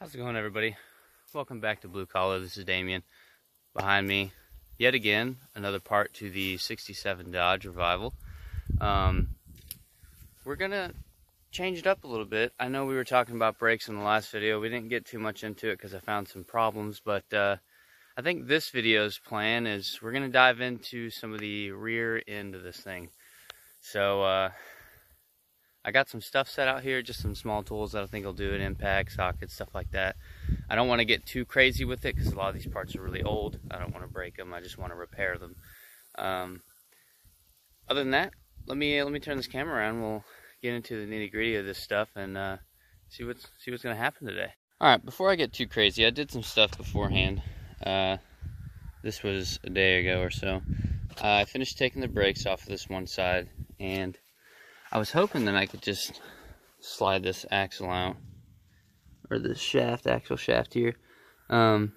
How's it going, everybody? Welcome back to Blue Collar. This is Damien. Behind me, yet again, another part to the 67 Dodge Revival. We're gonna change it up a little bit. I know we were talking about brakes in the last video. We didn't get too much into it because I found some problems, but I think this video's plan is we're gonna dive into some of the rear end of this thing. So I got some stuff set out here, just some small tools that I think will do it, impact, sockets, stuff like that. I don't want to get too crazy with it because a lot of these parts are really old. I don't want to break them. I just want to repair them. Other than that, let me turn this camera around. We'll get into the nitty-gritty of this stuff and see what's going to happen today. All right, before I get too crazy, I did some stuff beforehand. This was a day ago or so. I finished taking the brakes off of this one side, and I was hoping that I could just slide this axle out, or this shaft, axle shaft here, but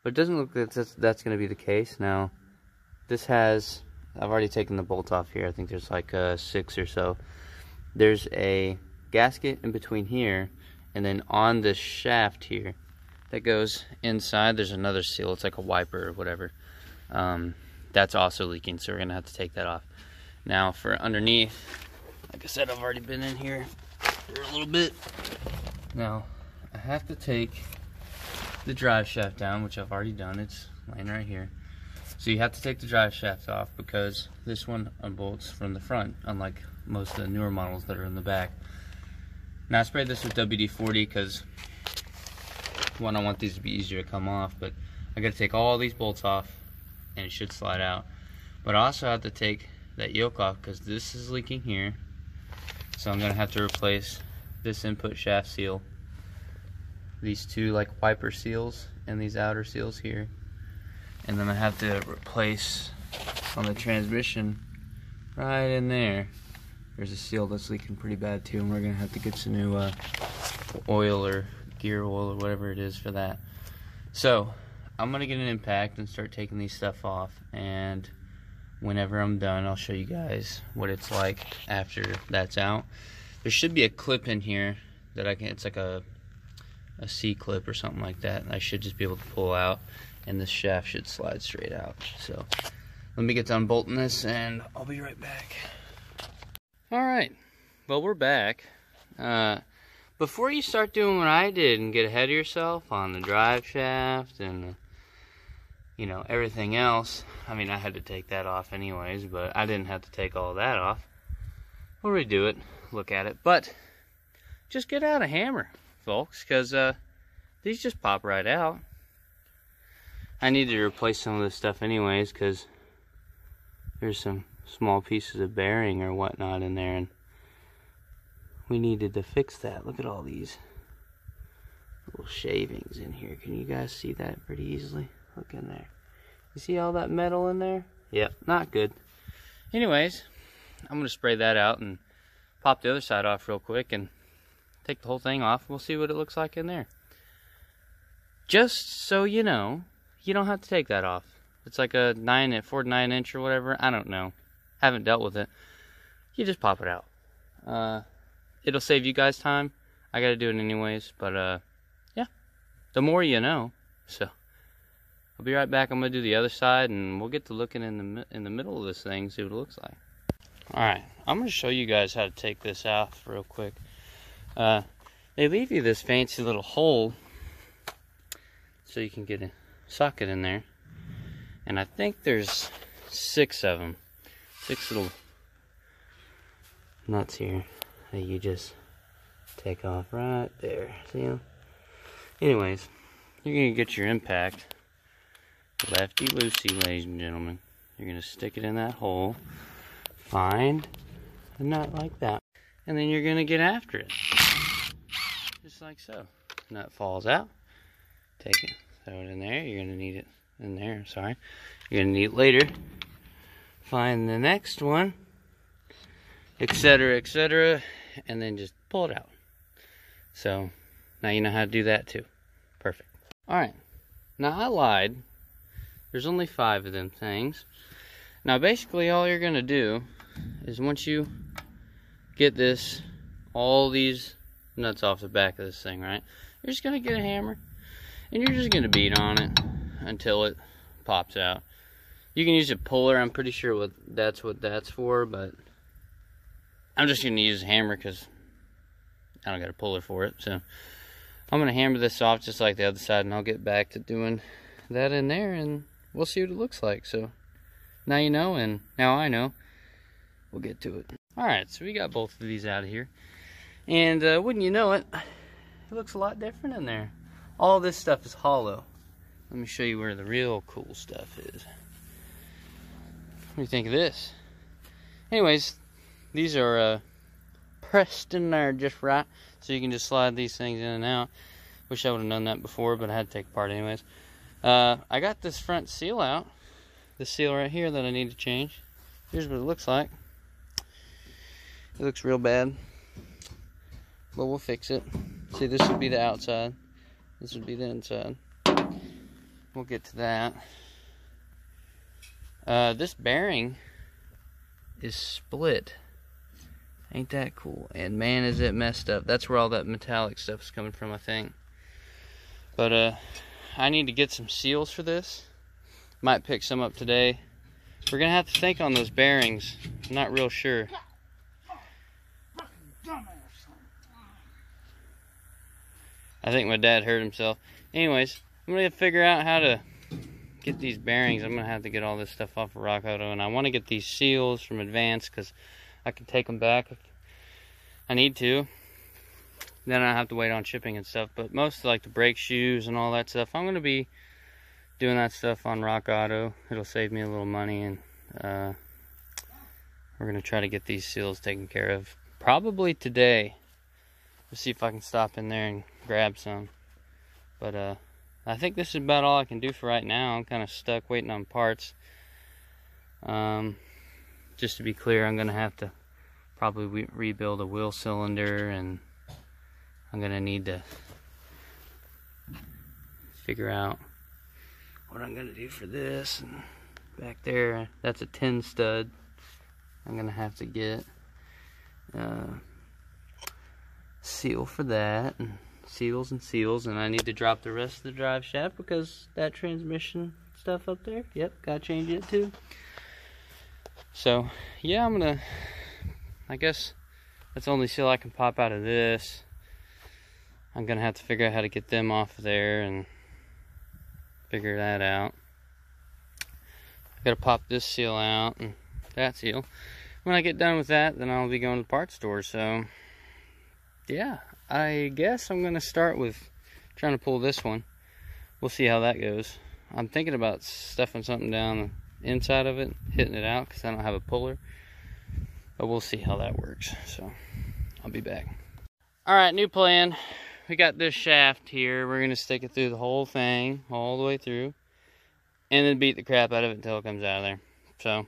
it doesn't look like that's going to be the case. Now, this has, I've already taken the bolt off here. I think there's like 6 or so. There's a gasket in between here, and then on this shaft here that goes inside, there's another seal. It's like a wiper or whatever. That's also leaking, so we're going to have to take that off. Now for underneath, like I said, I've already been in here for a little bit. Now I have to take the drive shaft down, which I've already done. It's laying right here. So you have to take the drive shaft off because this one unbolts from the front, unlike most of the newer models that are in the back. Now I sprayed this with WD-40 because, one, I want these to be easier to come off, but I got to take all these bolts off and it should slide out. But I also have to take that yoke off because this is leaking here, so I'm gonna have to replace this input shaft seal, these two like wiper seals, and these outer seals here, and then I have to replace on the transmission right in there. There's a seal that's leaking pretty bad too, and we're gonna have to get some new oil or gear oil or whatever it is for that. So I'm gonna get an impact and start taking these stuff off, and whenever I'm done, I'll show you guys what it's like after that's out. There should be a clip in here that I can, it's like a C-clip or something like that. I should just be able to pull out, and this shaft should slide straight out. So let me get done bolting this, and I'll be right back. Alright, well, we're back. Before you start doing what I did and get ahead of yourself on the drive shaft and you know, everything else, I mean, I had to take that off anyways, but I didn't have to take all that off. We'll redo it, look at it, but just get out a hammer, folks, because these just pop right out. I need to replace some of this stuff anyways, because there's some small pieces of bearing or whatnot in there, and we needed to fix that. Look at all these little shavings in here. Can you guys see that pretty easily? Look in there. You see all that metal in there? Yep, not good. Anyways, I'm going to spray that out and pop the other side off real quick and take the whole thing off. We'll see what it looks like in there. Just so you know, you don't have to take that off. It's like a 4 to 9 inch or whatever. I don't know. Haven't dealt with it. You just pop it out. It'll save you guys time. I got to do it anyways, but yeah, the more you know. So I'll be right back. I'm gonna do the other side, and we'll get to looking in the middle of this thing, see what it looks like. All right, I'm gonna show you guys how to take this off real quick. They leave you this fancy little hole so you can get a socket in there, and I think there's 6 of them, 6 little nuts here that you just take off right there. See them? Anyways, you're gonna get your impact. Lefty loosey, ladies and gentlemen. You're going to stick it in that hole, find a nut like that, and then you're going to get after it. Just like so. Nut falls out. Take it, throw it in there. You're going to need it in there, sorry. You're going to need it later. Find the next one, etc., and then just pull it out. So, now you know how to do that too. Perfect. Alright, now I lied. There's only 5 of them things. Now basically all you're going to do is once you get all these nuts off the back of this thing, right? you're just gonna get a hammer and you're just gonna beat on it until it pops out. You can use a puller. I'm pretty sure what that's for, but I'm just gonna use a hammer because I don't got a puller for it. So I'm gonna hammer this off just like the other side, and I'll get back to doing that in there, and we'll see what it looks like. So now you know, and now I know. We'll get to it. Alright, so we got both of these out of here. And wouldn't you know it, it looks a lot different in there. All this stuff is hollow. Let me show you where the real cool stuff is. What do you think of this? Anyways, these are pressed in there just right, so you can just slide these things in and out. Wish I would have known that before, but I had to take it apart anyways. I got this front seal out. This seal right here that I need to change. Here's what it looks like. It looks real bad, but we'll fix it. See, this would be the outside. This would be the inside. We'll get to that. This bearing is split. Ain't that cool? And man, is it messed up. That's where all that metallic stuff is coming from, I think. But I need to get some seals for this. Might pick some up today. We're gonna have to think on those bearings. I'm not real sure. I think my dad hurt himself. Anyways, I'm gonna figure out how to get these bearings. I'm gonna have to get all this stuff off of Rock Auto, and I want to get these seals from Advance because I can take them back if I need to. Then I have to wait on shipping and stuff. But most like the brake shoes and all that stuff, I'm gonna be doing that stuff on Rock Auto. It'll save me a little money, and we're gonna try to get these seals taken care of probably today. We'll see if I can stop in there and grab some. But I think this is about all I can do for right now. I'm kind of stuck waiting on parts. Just to be clear, I'm gonna have to probably rebuild a wheel cylinder, and I'm gonna need to figure out what I'm gonna do for this. And back there, that's a 10 stud. I'm gonna have to get seal for that, and seals, and I need to drop the rest of the drive shaft because that transmission stuff up there, yep, gotta change it too. So yeah, I guess that's the only seal I can pop out of this. I'm gonna have to figure out how to get them off of there and figure that out. I gotta pop this seal out and that seal. When I get done with that, then I'll be going to the parts store. So yeah, I guess I'm gonna start with trying to pull this one. We'll see how that goes. I'm thinking about stuffing something down the inside of it, hitting it out because I don't have a puller. But we'll see how that works. So I'll be back. Alright, new plan. We got this shaft here. We're gonna stick it through the whole thing, all the way through, and then beat the crap out of it until it comes out of there. So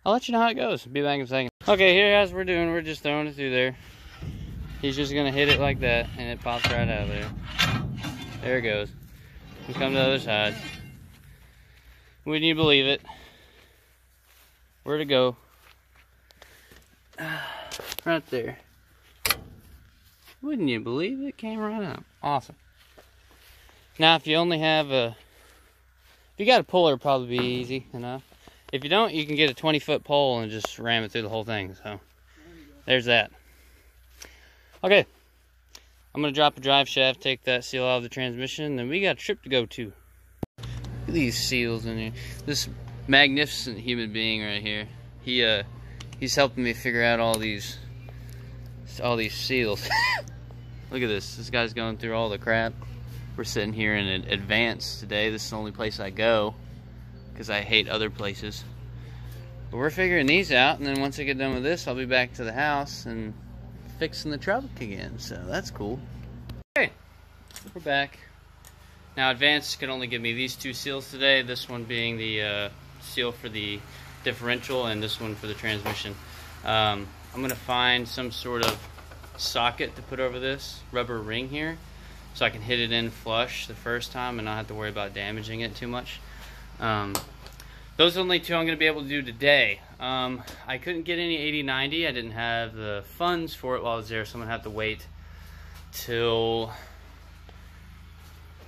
I'll let you know how it goes. Be back in a second. Okay, here as we're doing, we're just throwing it through there. He's just gonna hit it like that, and it pops right out of there. There it goes. We come to the other side. Wouldn't you believe it? Where'd it go? Right there. Wouldn't you believe it? Came right out. Awesome. Now, if you only have if you got a puller, it'll probably be easy enough. If you don't, you can get a 20-foot pole and just ram it through the whole thing. So there's that. Okay, I'm gonna drop a drive shaft, take that seal out of the transmission, and then we got a trip to go to. Look at these seals in here. This magnificent human being right here. He's helping me figure out all these seals. Look at this. This guy's going through all the crap. We're sitting here in Advance today. This is the only place I go because I hate other places. But we're figuring these out, and then once I get done with this, I'll be back to the house and fixing the truck again, so that's cool. Okay, we're back. Now Advance can only give me these two seals today, this one being the seal for the differential and this one for the transmission. I'm gonna find some sort of socket to put over this rubber ring here so I can hit it in flush the first time and not have to worry about damaging it too much. Those are the only two I'm going to be able to do today. I couldn't get any 80/90. I didn't have the funds for it while I was there, so I'm going to have to wait till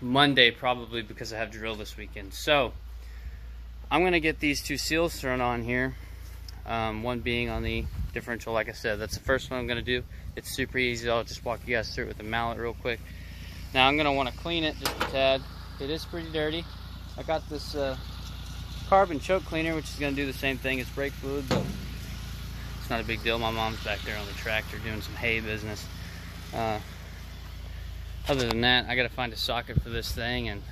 Monday probably, because I have drill this weekend. So I'm gonna get these two seals thrown on here. One being on the differential, like I said. That's the first one I'm gonna do. It's super easy. I'll just walk you guys through it with a mallet real quick. Now I'm gonna want to clean it just a tad. It is pretty dirty. I got this carbon choke cleaner, which is gonna do the same thing as brake fluid, but it's not a big deal. My mom's back there on the tractor doing some hay business. Other than that, I gotta find a socket for this thing, and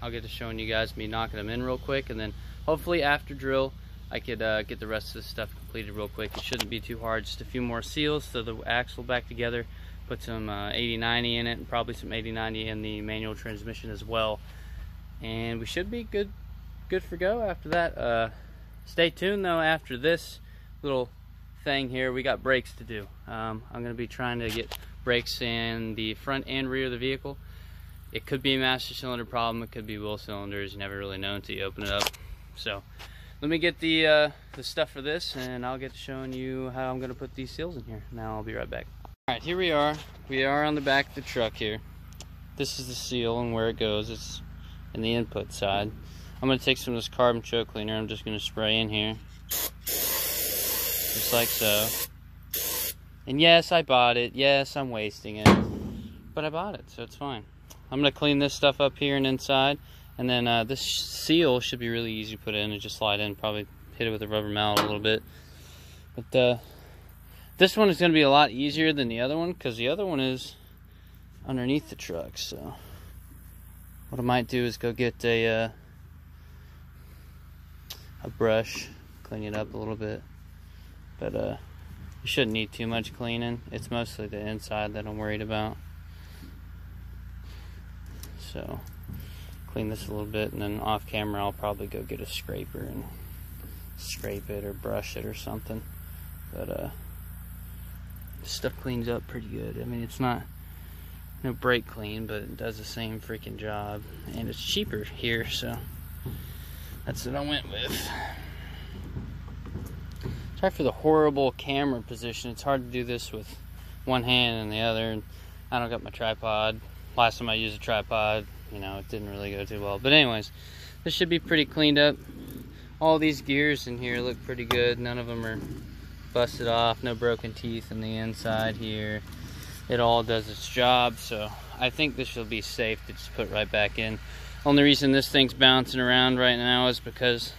I'll get to showing you guys me knocking them in real quick, and then hopefully after drill I could get the rest of this stuff completed real quick. It shouldn't be too hard. Just a few more seals, throw the axle back together, put some 80/90 in it, and probably some 80/90 in the manual transmission as well, and we should be good for go after that. Stay tuned though. After this little thing here, we got brakes to do. I'm going to be trying to get brakes in the front and rear of the vehicle. It could be a master cylinder problem, it could be wheel cylinders. You never really know until you open it up. So let me get the stuff for this, and I'll get to showing you how I'm going to put these seals in here. Now I'll be right back. Alright, here we are. We are on the back of the truck here. This is the seal and where it goes. It's in the input side. I'm going to take some of this carbon choke cleaner. I'm just going to spray in here. Just like so. And yes, I bought it. Yes, I'm wasting it. But I bought it, so it's fine. I'm going to clean this stuff up here and inside. And then this seal should be really easy to put in and just slide in. Probably hit it with a rubber mallet a little bit. But this one is going to be a lot easier than the other one, because the other one is underneath the truck. So what I might do is go get a brush, clean it up a little bit. But you shouldn't need too much cleaning. It's mostly the inside that I'm worried about. So clean this a little bit, and then off camera I'll probably go get a scraper and scrape it or brush it or something. But this stuff cleans up pretty good. I mean, it's not no brake clean, but it does the same freaking job, and it's cheaper here, so that's what I went with. Sorry for the horrible camera position. It's hard to do this with one hand and the other, and I don't got my tripod. Last time I used a tripod, you know, it didn't really go too well. But anyways, this should be pretty cleaned up. All these gears in here look pretty good. None of them are busted off. No broken teeth in the inside here. It all does its job, so I think this will be safe to just put right back in. Only reason this thing's bouncing around right now is because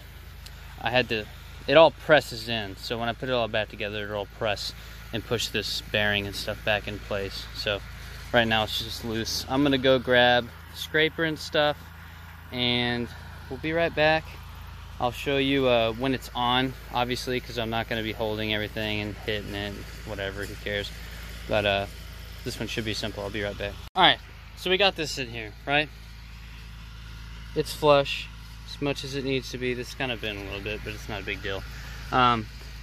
I had to, it all presses in. So when I put it all back together, it'll all press and push this bearing and stuff back in place. So right now it's just loose. I'm gonna go grab scraper and stuff, and we'll be right back. I'll show you when it's on, obviously, because I'm not going to be holding everything and hitting it, whatever, who cares. But this one should be simple. I'll be right back. Alright, so we got this in here, right? It's flush as much as it needs to be. This kind of bent a little bit, but it's not a big deal.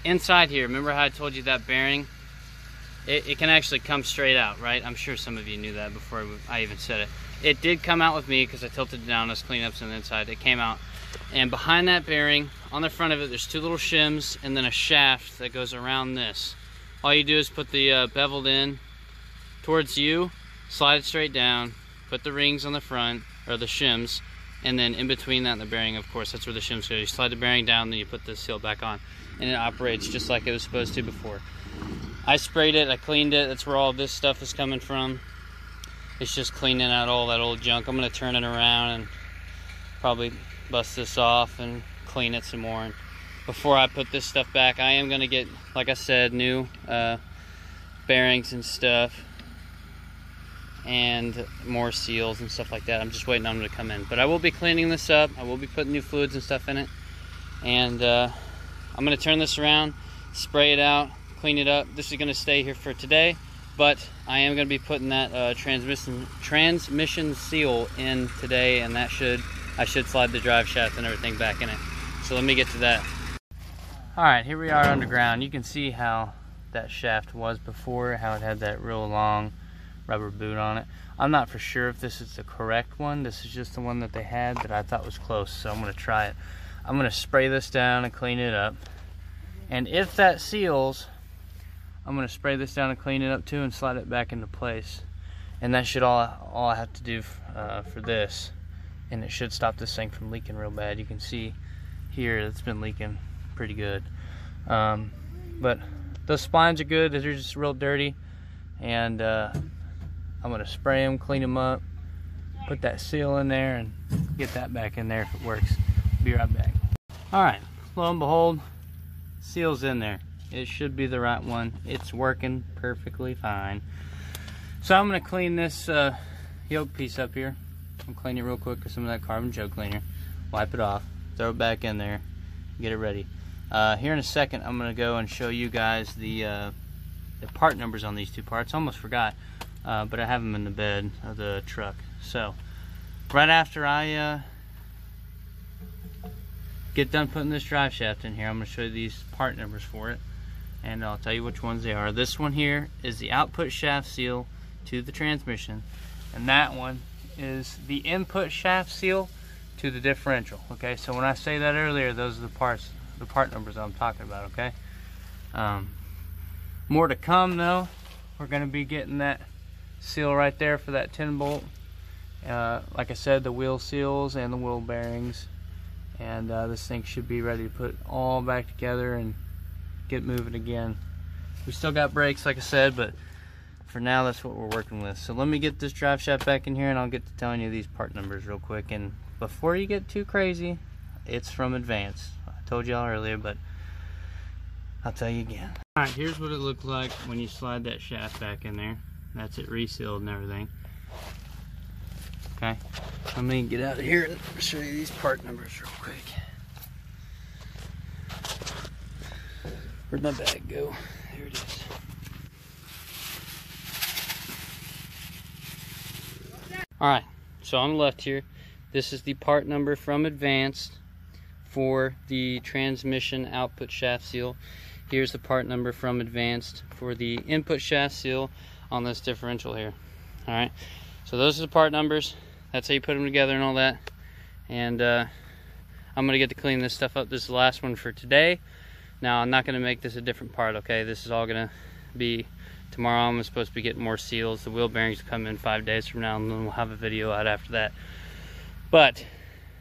Inside here, remember how I told you that bearing? It can actually come straight out, right? I'm sure some of you knew that before I even said it. It did come out with me because I tilted it down. I was cleaning up some inside. It came out. And behind that bearing, on the front of it, there's two little shims and then a shaft that goes around this. All you do is put the beveled in towards you, slide it straight down, put the rings on the front, or the shims, and then in between that and the bearing, of course, that's where the shims go. You slide the bearing down, then you put the seal back on, and it operates just like it was supposed to before. I sprayed it, I cleaned it. That's where all this stuff is coming from. It's just cleaning out all that old junk. I'm going to turn it around and probably bust this off and clean it some more. And before I put this stuff back, I am going to get, like I said, new bearings and stuff, and more seals and stuff like that. I'm just waiting on them to come in. But I will be cleaning this up. I will be putting new fluids and stuff in it. And I'm going to turn this around, spray it out, clean it up. This is going to stay here for today, but I am going to be putting that transmission seal in today, and that I should slide the drive shaft and everything back in it. So let me get to that. Alright, here we are underground. You can see how that shaft was before, how it had that real long rubber boot on it. I'm not for sure if this is the correct one. This is just the one that they had that I thought was close, so I'm going to try it. I'm going to spray this down and clean it up. And if that seals, I'm going to spray this down and clean it up too and slide it back into place. And that should all I have to do for this, and it should stop this thing from leaking real bad. You can see here it's been leaking pretty good. But those splines are good. They're just real dirty, and I'm gonna spray them, clean them up, put that seal in there, and get that back in there if it works. Be right back. All right, lo and behold, seal's in there. It should be the right one. It's working perfectly fine. So I'm gonna clean this yoke piece up here. I'm clean it real quick with some of that carbon choke cleaner. Wipe it off, throw it back in there, get it ready. Here in a second, I'm gonna go and show you guys the part numbers on these two parts. Almost forgot, but I have them in the bed of the truck. So right after I get done putting this drive shaft in here, I'm gonna show you these part numbers for it, and I'll tell you which ones they are. This one here is the output shaft seal to the transmission, and that one is the input shaft seal to the differential. Okay, so when I say that earlier, those are the part numbers I'm talking about. Okay, more to come though. We're going to be getting that seal right there for that 10 bolt. Like I said, the wheel seals and the wheel bearings, and this thing should be ready to put all back together and get moving again. We still got brakes, like I said, but for now that's what we're working with. So let me get this drive shaft back in here, and I'll get to telling you these part numbers real quick. And before you get too crazy, it's from Advance. I told y'all earlier, but I'll tell you again. All right, here's what it looked like when you slide that shaft back in there. That's it resealed and everything. Okay, let me get out of here and show you these part numbers real quick. Where'd my bag go? Here it is. Alright, so on the left here, this is the part number from Advanced for the transmission output shaft seal. Here's the part number from Advanced for the input shaft seal on this differential here. Alright, so those are the part numbers. That's how you put them together and all that. And I'm going to get to clean this stuff up. This is the last one for today. Now, I'm not going to make this a different part, okay? This is all going to be tomorrow. I'm supposed to be getting more seals. The wheel bearings come in 5 days from now, and then we'll have a video out after that. But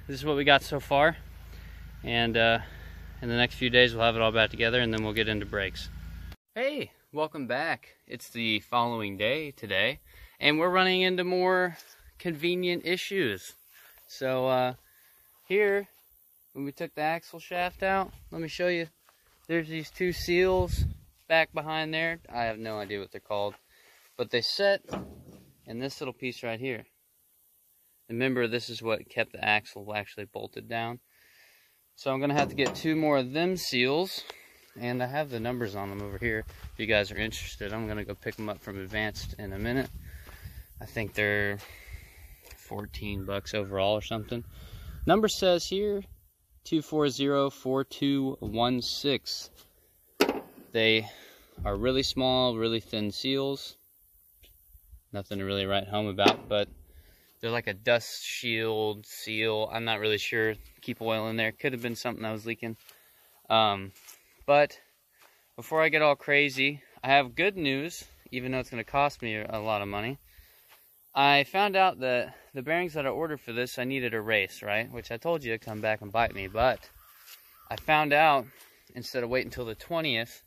this is what we got so far, and in the next few days we'll have it all back together, and then we'll get into brakes. Hey, welcome back. It's the following day today, and we're running into more convenient issues. So here, when we took the axle shaft out, let me show you. There's these two seals back behind there. I have no idea what they're called, but they set in this little piece right here. Remember, this is what kept the axle actually bolted down. So I'm gonna have to get 2 more of them seals, and I have the numbers on them over here if you guys are interested. I'm gonna go pick them up from Advanced in a minute. I think they're 14 bucks overall or something. Number says here 2404216. They are really small, really thin seals. Nothing to really write home about, but they're like a dust shield seal. I'm not really sure. Keep oil in there. Could have been something that was leaking. But before I get all crazy, I have good news, even though it's going to cost me a lot of money. I found out that the bearings that I ordered for this, I needed a race, right? Which I told you to come back and bite me, but I found out instead of waiting until the 20th,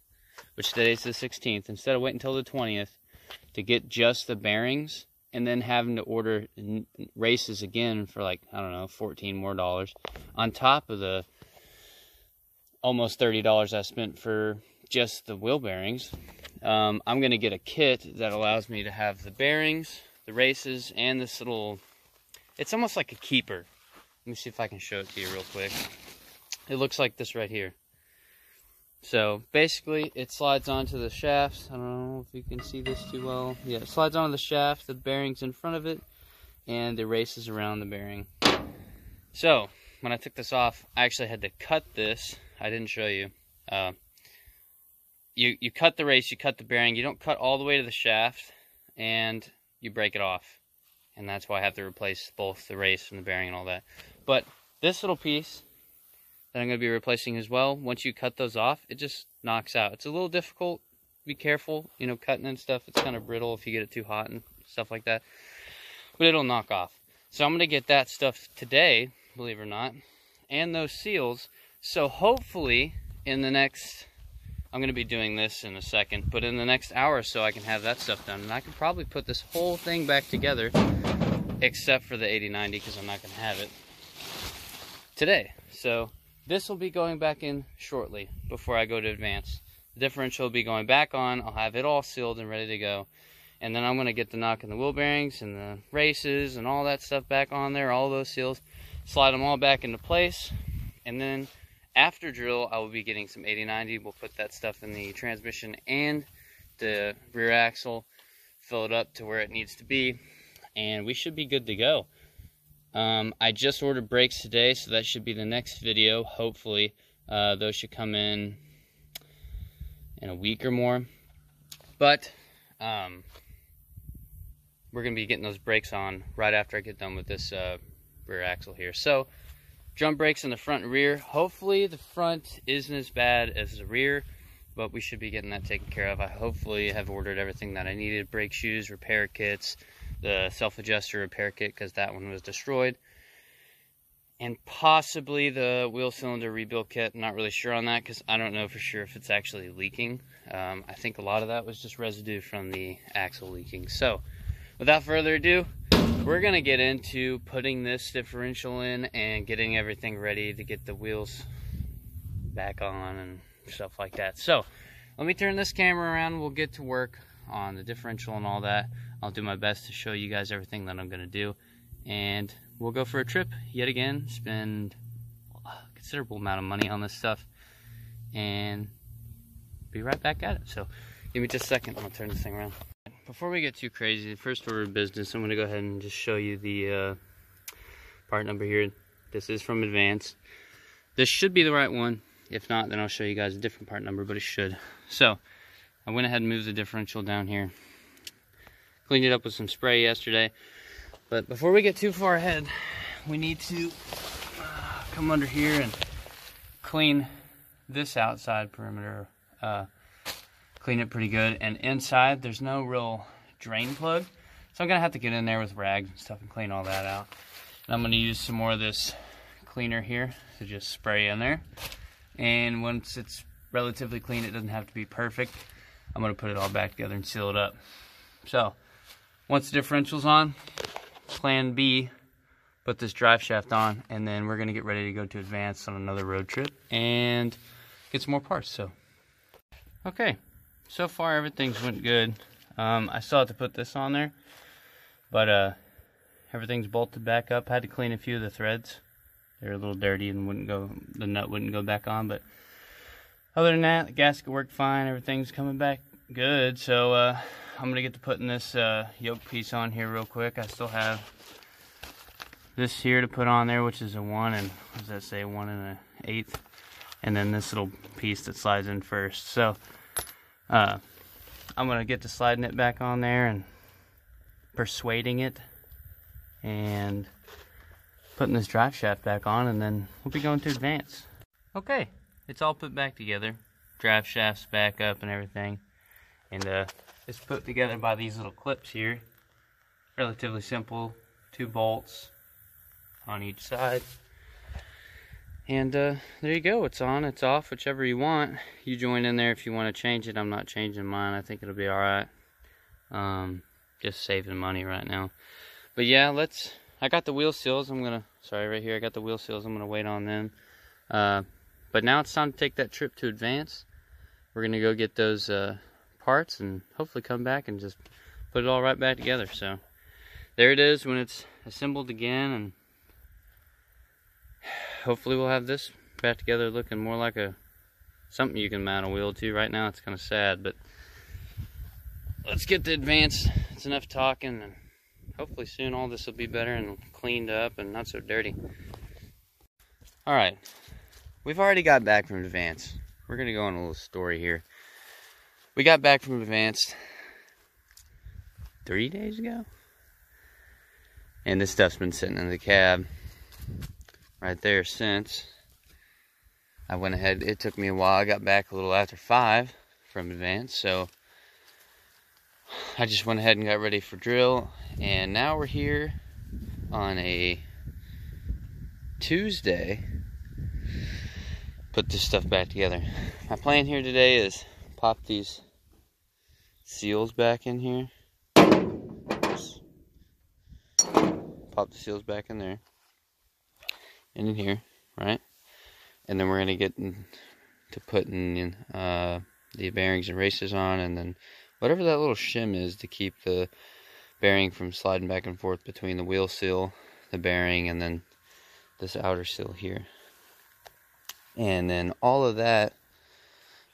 which today's the 16th, instead of waiting until the 20th to get just the bearings and then having to order races again for like, I don't know, $14 more on top of the almost $30 I spent for just the wheel bearings, I'm going to get a kit that allows me to have the bearings, the races, and this little, it's almost like a keeper. Let me see if I can show it to you real quick. It looks like this right here. So basically it slides onto the shafts. I don't know if you can see this too well. Yeah, it slides onto the shaft, the bearings in front of it, and the races around the bearing. So when I took this off, I actually had to cut this. I didn't show you. You cut the race, you cut the bearing. You don't cut all the way to the shaft, and you break it off. And that's why I have to replace both the race and the bearing and all that. But this little piece that I'm going to be replacing as well, once you cut those off, it just knocks out. It's a little difficult. Be careful, you know, cutting and stuff. It's kind of brittle if you get it too hot and stuff like that. But it'll knock off. So I'm going to get that stuff today, believe it or not, and those seals. So hopefully in the next, I'm going to be doing this in a second, but in the next hour or so I can have that stuff done. And I can probably put this whole thing back together, except for the 80-90, because I'm not going to have it today. So this will be going back in shortly before I go to advance. The differential will be going back on. I'll have it all sealed and ready to go. And then I'm going to get the knocking the wheel bearings and the races and all that stuff back on there, all those seals, slide them all back into place. And then after drill, I will be getting some 80-90. We'll put that stuff in the transmission and the rear axle, fill it up to where it needs to be, and we should be good to go. I just ordered brakes today, so that should be the next video, hopefully. Those should come in a week or more. But we're going to be getting those brakes on right after I get done with this rear axle here. So, drum brakes in the front and rear. Hopefully the front isn't as bad as the rear, but we should be getting that taken care of. I hopefully have ordered everything that I needed. Brake shoes, repair kits, the self-adjuster repair kit, because that one was destroyed. And possibly the wheel cylinder rebuild kit. I'm not really sure on that, because I don't know for sure if it's actually leaking. I think a lot of that was just residue from the axle leaking. So, without further ado, we're going to get into putting this differential in and getting everything ready to get the wheels back on and stuff like that. So, let me turn this camera around. We'll get to work on the differential and all that. I'll do my best to show you guys everything that I'm going to do. And we'll go for a trip yet again, spend a considerable amount of money on this stuff, and be right back at it. So, give me just a second. I'm going to turn this thing around. Before we get too crazy, the first order of business, I'm going to go ahead and just show you the part number here. This is from Advance. This should be the right one. If not, then I'll show you guys a different part number, but it should. So, I went ahead and moved the differential down here. Cleaned it up with some spray yesterday. But before we get too far ahead, we need to come under here and clean this outside perimeter. Clean it pretty good, and inside there's no real drain plug, so I'm gonna have to get in there with rags and stuff and clean all that out. And I'm gonna use some more of this cleaner here to just spray in there, and once it's relatively clean, it doesn't have to be perfect, I'm gonna put it all back together and seal it up. So once the differential's on, plan B, put this drive shaft on, and then we're gonna get ready to go to Advance on another road trip and get some more parts. So okay, so far everything's went good. I still have to put this on there, but everything's bolted back up. Had to clean a few of the threads. They're a little dirty and the nut wouldn't go back on, but other than that, the gasket worked fine. Everything's coming back good. So I'm gonna get to putting this yoke piece on here real quick. I still have this here to put on there, which is a 1 and, what does that say, 1 1/8, and then this little piece that slides in first. So I'm gonna get to sliding it back on there and persuading it and putting this drive shaft back on, and then we'll be going to Advance. Okay, it's all put back together. Drive shafts back up and everything, and it's put together by these little clips here. Relatively simple, 2 bolts on each side. And there you go, it's on, it's off, whichever you want. You join in there if you want to change it. I'm not changing mine, I think it'll be alright. Just saving money right now. But yeah, I got the wheel seals, right here, I got the wheel seals, I'm gonna wait on them. But now it's time to take that trip to Advance. We're gonna go get those parts and hopefully come back and just put it all right back together. So there it is when it's assembled again, and hopefully we'll have this back together looking more like something you can mount a wheel to. Right now it's kind of sad, but let's get to Advance. It's enough talking, and hopefully soon all this will be better and cleaned up and not so dirty. Alright, we've already got back from Advance. We're going to go on a little story here. We got back from Advance 3 days ago, and this stuff's been sitting in the cab right there since. I went ahead, it took me a while. I got back a little after 5 from Advance, so I just went ahead and got ready for drill, and now we're here on a Tuesday. Put this stuff back together. My plan here today is pop these seals back in here. Oops. Pop the seals back in there. And in here, right? And then we're gonna get to putting the bearings and races on, and then whatever that little shim is to keep the bearing from sliding back and forth between the wheel seal, the bearing, and then this outer seal here. And then all of that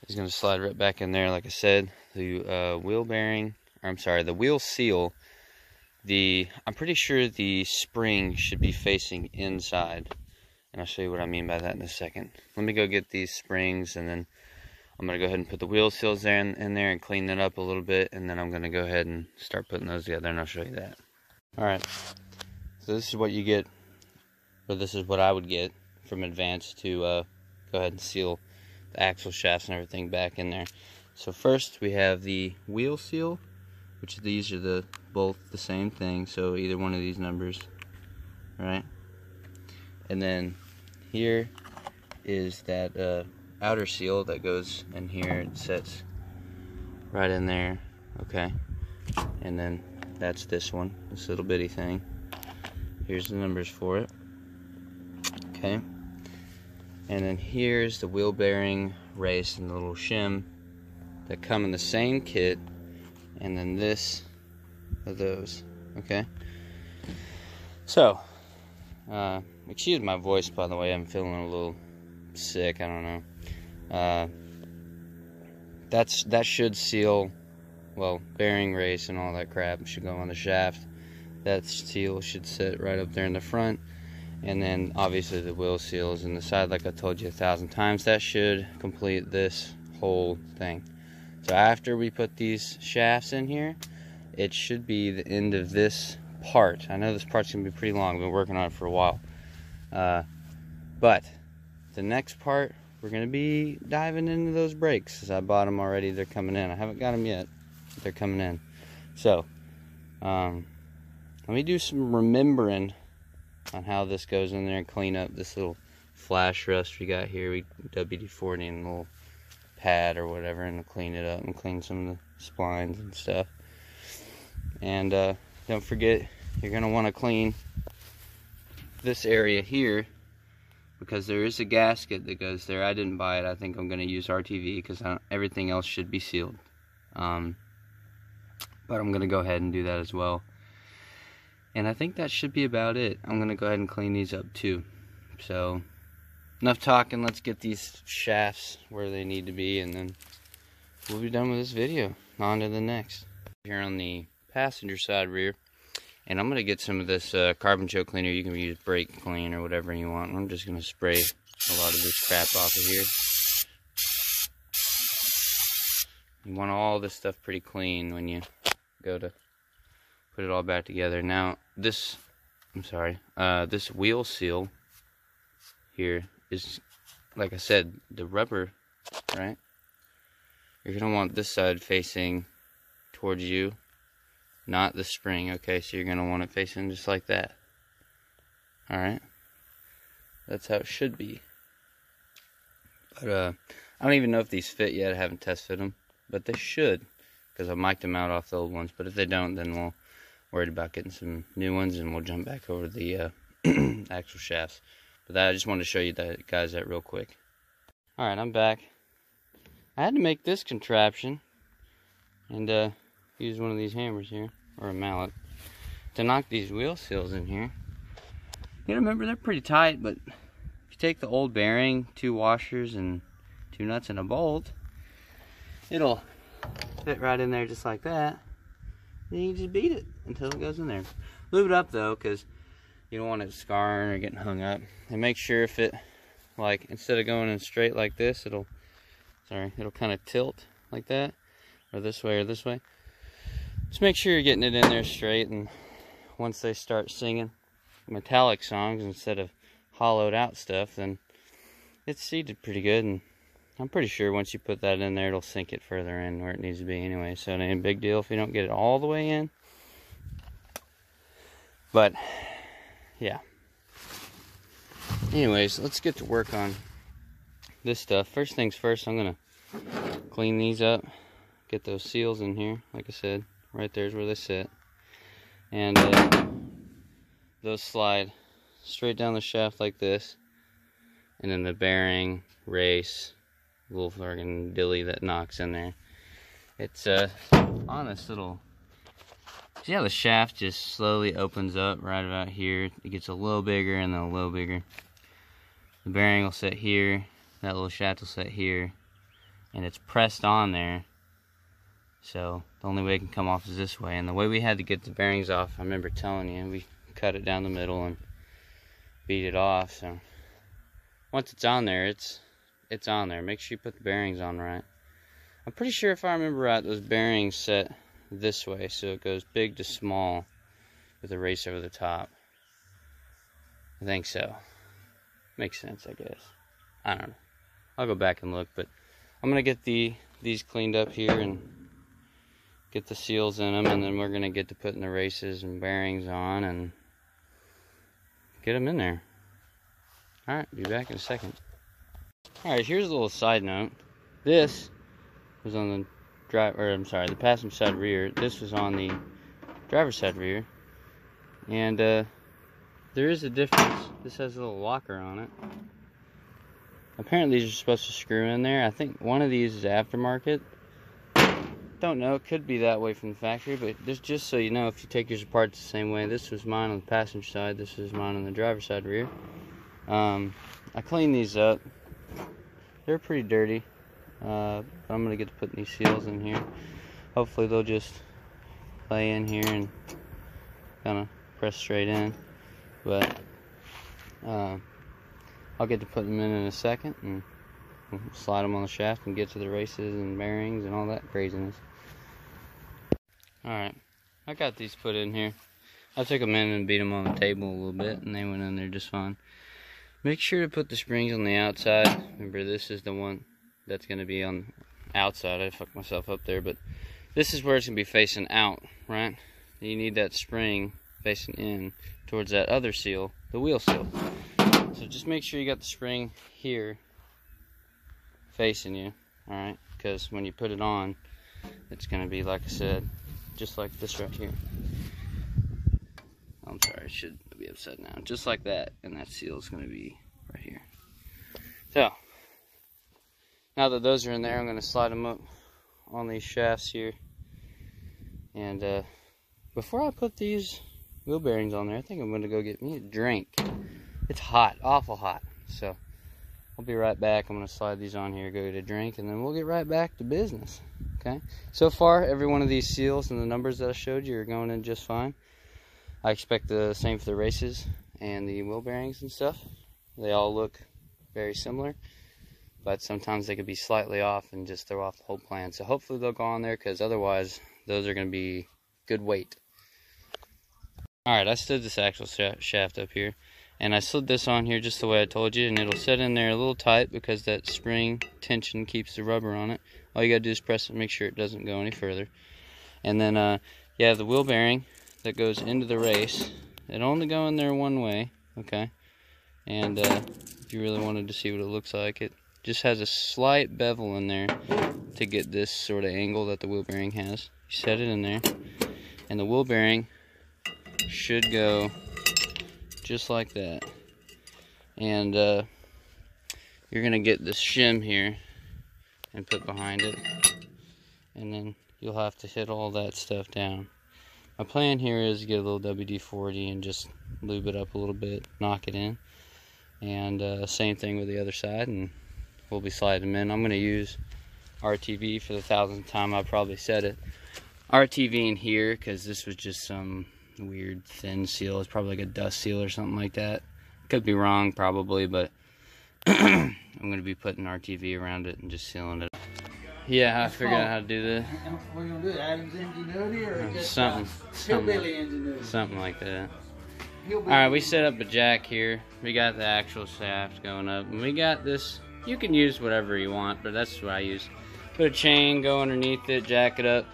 is going to slide right back in there. Like I said, the wheel bearing, or I'm sorry, the wheel seal, I'm pretty sure the spring should be facing inside. And I'll show you what I mean by that in a second. Let me go get these springs, and then I'm going to go ahead and put the wheel seals there in there and clean that up a little bit. And then I'm going to go ahead and start putting those together, and I'll show you that. Alright, so this is what you get, or this is what I would get from Advance to go ahead and seal the axle shafts and everything back in there. So first we have the wheel seal, which these are both the same thing, so either one of these numbers, right? And then here is that outer seal that goes in here. It sets right in there, okay? And then that's this one, this little bitty thing. Here's the numbers for it, okay? And then here's the wheel bearing race and the little shim that come in the same kit, and then this of those, okay? So, excuse my voice, by the way, I'm feeling a little sick, I don't know. That should seal, well, bearing race and all that crap should go on the shaft. That seal should sit right up there in the front. And then obviously the wheel seal is in the side, like I told you 1,000 times. That should complete this whole thing. So after we put these shafts in here, it should be the end of this part. I know this part's going to be pretty long. I've been working on it for a while. But the next part, we're going to be diving into those brakes, because I bought them already. They're coming in. I haven't got them yet, but they're coming in. So, let me do some remembering on how this goes in there and clean up this little flash rust we got here. We WD-40 and a little pad or whatever, and clean it up and clean some of the splines and stuff. And don't forget, you're going to want to clean this area here, because there is a gasket that goes there. I didn't buy it. I think I'm going to use RTV, because everything else should be sealed. But I'm going to go ahead and do that as well. And I think that should be about it. I'm going to go ahead and clean these up too. So, enough talking. Let's get these shafts where they need to be, and then we'll be done with this video. On to the next. Here on the passenger side rear. And I'm going to get some of this carbon choke cleaner. You can use brake clean or whatever you want. I'm just going to spray a lot of this crap off of here. You want all this stuff pretty clean when you go to put it all back together. Now, this wheel seal here is, like I said, the rubber, right? You're going to want this side facing towards you, not the spring, okay? So you're going to want it facing just like that. Alright? That's how it should be. But, I don't even know if these fit yet. I haven't test fit them. But they should, because I mic'd them out off the old ones. But if they don't, then we'll worried about getting some new ones, and we'll jump back over the axle shafts. But I just wanted to show you that, guys, that real quick. Alright, I'm back. I had to make this contraption and use one of these hammers here, or a mallet, to knock these wheel seals in here. You remember, they're pretty tight, but if you take the old bearing, 2 washers and 2 nuts and a bolt, it'll fit right in there just like that. Then you just beat it until it goes in there. Lube it up though, because you don't want it scarring or getting hung up. And make sure if it, like, instead of going in straight like this, it'll kind of tilt like that, or this way or this way. Just make sure you're getting it in there straight, and once they start singing metallic songs instead of hollowed out stuff, then it's seated pretty good, and I'm pretty sure once you put that in there, it'll sink it further in where it needs to be anyway. So it ain't a big deal if you don't get it all the way in. But, yeah. Anyways, let's get to work on this stuff. First things first, I'm going to clean these up. Get those seals in here. Like I said, right there's where they sit. And those slide straight down the shaft like this. And then the bearing, race, little friggin' dilly that knocks in there. It's on this little, see how the shaft just slowly opens up right about here. It gets a little bigger and then a little bigger. The bearing will sit here, that little shaft will sit here, and it's pressed on there. So the only way it can come off is this way. And the way we had to get the bearings off, I remember telling you, we cut it down the middle and beat it off. So once it's on there, it's on there. Make sure you put the bearings on right. I'm pretty sure if I remember right, those bearings set this way, so it goes big to small with a race over the top. I think so. Makes sense, I guess. I don't know. I'll go back and look, but I'm gonna get these cleaned up here and get the seals in them, and then we're gonna get to putting the races and bearings on and get them in there. All right, be back in a second. All right, here's a little side note. This was on the passenger side rear. This was on the driver's side rear, and there is a difference. This has a little locker on it. Apparently these are supposed to screw in there. I think one of these is aftermarket. Don't know, it could be that way from the factory, but just so you know, if you take yours apart the same way, this was mine on the passenger side, this is mine on the driver's side rear. I cleaned these up. They're pretty dirty. But I'm gonna get to putting these seals in here. Hopefully they'll just lay in here and kind of press straight in. But I'll get to put them in a second and slide them on the shaft and get to the races and bearings and all that craziness. Alright, I got these put in here. I took them in and beat them on the table a little bit, and they went in there just fine. Make sure to put the springs on the outside. Remember, this is the one that's going to be on the outside. I fucked myself up there, but this is where it's going to be facing out, right? You need that spring facing in towards that other seal, the wheel seal. So just make sure you got the spring here facing you, alright? Because when you put it on, it's going to be, like I said, just like this right here. I'm sorry, it should be upside down. Just like that, and that seal is going to be right here. So, now that those are in there, I'm going to slide them up on these shafts here. And before I put these wheel bearings on there, I think I'm going to go get me a drink. It's hot, awful hot. So, I'll be right back. I'm going to slide these on here, go get a drink, and then we'll get right back to business. Okay? So far, every one of these seals and the numbers that I showed you are going in just fine. I expect the same for the races and the wheel bearings and stuff. They all look very similar, but sometimes they could be slightly off and just throw off the whole plan. So hopefully they'll go on there, because otherwise those are going to be good weight. Alright, I stood this axle shaft up here, and I slid this on here just the way I told you, and it'll set in there a little tight because that spring tension keeps the rubber on it. All you got to do is press it and make sure it doesn't go any further. And then you have the wheel bearing that goes into the race. It only go in there one way, okay? And if you really wanted to see what it looks like, it just has a slight bevel in there to get this sort of angle that the wheel bearing has. You set it in there, and the wheel bearing should go just like that. And you're gonna get this shim here and put behind it, and then you'll have to hit all that stuff down. My plan here is to get a little WD-40 and just lube it up a little bit, knock it in, and same thing with the other side, and we'll be sliding them in. I'm going to use RTV for the 1000th time. I probably said it. RTV in here, because this was just some weird thin seal. It's probably like a dust seal or something like that. Could be wrong, probably, but I'm going to be putting RTV around it and just sealing it. Yeah, I figured out how to do this. What are you going to do? Adam's ingenuity or just hillbilly ingenuity? Something like that. Alright, we set up a jack here. We got the actual shaft going up. And we got this You can use whatever you want, but that's what I use. Put a chain, go underneath it, jack it up.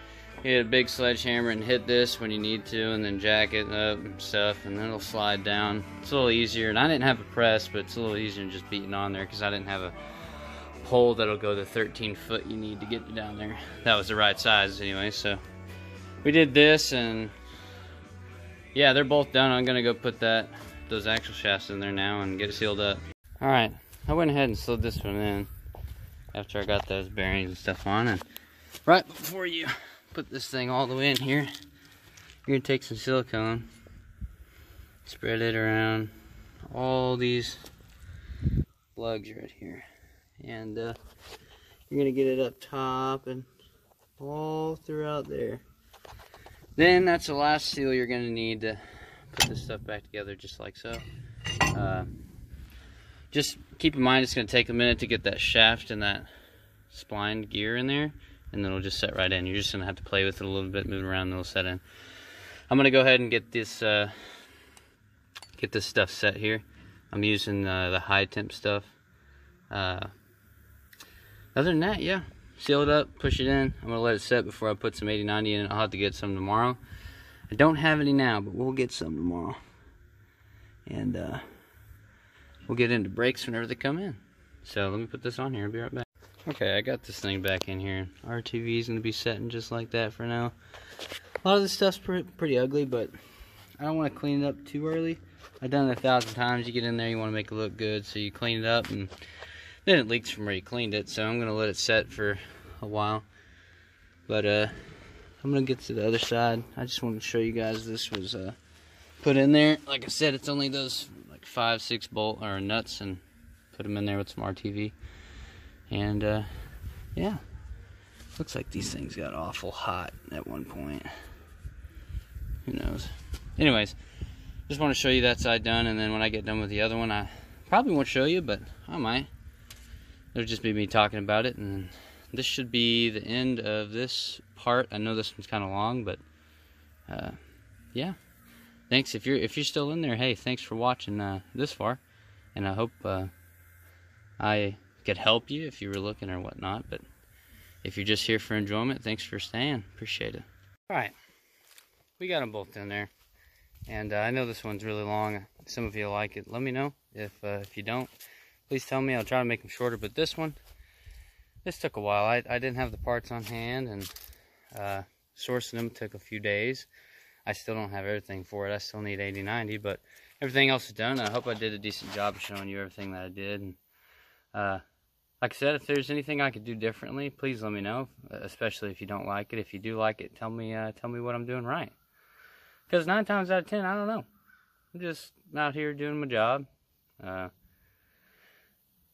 Hit a big sledgehammer and hit this when you need to, and then jack it up and stuff, and then it'll slide down. It's a little easier, and I didn't have a press, but it's a little easier than just beating on there because I didn't have a pole that'll go the 13 foot you need to get down there. That was the right size anyway, so we did this, and yeah, they're both done. I'm gonna go put those axle shafts in there now and get it sealed up. All right, I went ahead and slid this one in after I got those bearings and stuff on, and right before you put this thing all the way in here, you're gonna take some silicone, spread it around all these lugs right here, and you're gonna get it up top and all throughout there. Then that's the last seal you're gonna need to put this stuff back together, just like so. Just keep in mind it's gonna take a minute to get that shaft and that splined gear in there, and then it'll just set right in. You're just gonna have to play with it a little bit, move it around, and it'll set in. I'm gonna go ahead and get this stuff set here. I'm using the high temp stuff. Other than that, yeah, seal it up, push it in. I'm gonna let it set before I put some 80/90 in it. I'll have to get some tomorrow. I don't have any now, but we'll get some tomorrow, and we'll get into brakes whenever they come in. So let me put this on here. I'll be right back. Okay, I got this thing back in here. RTV is going to be setting just like that for now. A lot of this stuff's pretty ugly, but I don't want to clean it up too early. I've done it 1,000 times. You get in there, you want to make it look good, so you clean it up, and then it leaks from where you cleaned it, so I'm going to let it set for a while. But I'm going to get to the other side. I just wanted to show you guys this was put in there. Like I said, it's only those like 5-6 bolt or nuts, and put them in there with some RTV. And yeah, looks like these things got awful hot at one point. Who knows? Anyways, just want to show you that side done, and then when I get done with the other one, I probably won't show you, but I might. It'll just be me talking about it, and this should be the end of this part. I know this one's kind of long, but yeah. Thanks if you're still in there. Hey, thanks for watching this far, and I hope I could help you if you were looking or whatnot. But if you're just here for enjoyment, thanks for staying. Appreciate it. All right, we got them both in there, and I know this one's really long. Some of you like it. Let me know if you don't. Please tell me. I'll try to make them shorter. But this took a while. I didn't have the parts on hand, and sourcing them took a few days. I still don't have everything for it. I still need 80/90, but everything else is done. I hope I did a decent job of showing you everything that I did. And like I said, if there's anything I could do differently, please let me know. Especially if you don't like it. If you do like it, tell me what I'm doing right. Because 9 times out of 10, I don't know. I'm just out here doing my job.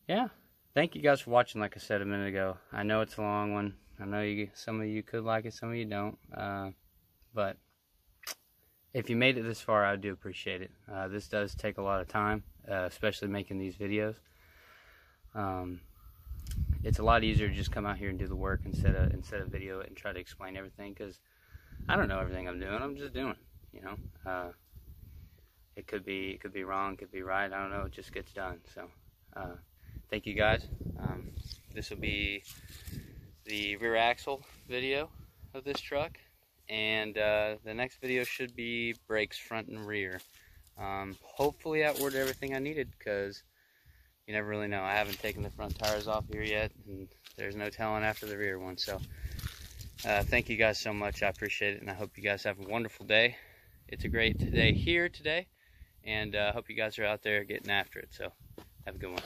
Yeah. Thank you guys for watching. Like I said a minute ago, I know it's a long one. I know some of you could like it, some of you don't. But if you made it this far, I do appreciate it. This does take a lot of time, especially making these videos. It's a lot easier to just come out here and do the work instead of video it and try to explain everything, because I don't know everything I'm doing. I'm just doing, you know. It could be wrong, could be right. I don't know. It just gets done. So thank you guys. This will be the rear axle video of this truck, and the next video should be brakes front and rear. Hopefully I ordered everything I needed, because you never really know. I haven't taken the front tires off here yet, and there's no telling after the rear one. So thank you guys so much. I appreciate it, and I hope you guys have a wonderful day. It's a great day here today, and I hope you guys are out there getting after it. So have a good one.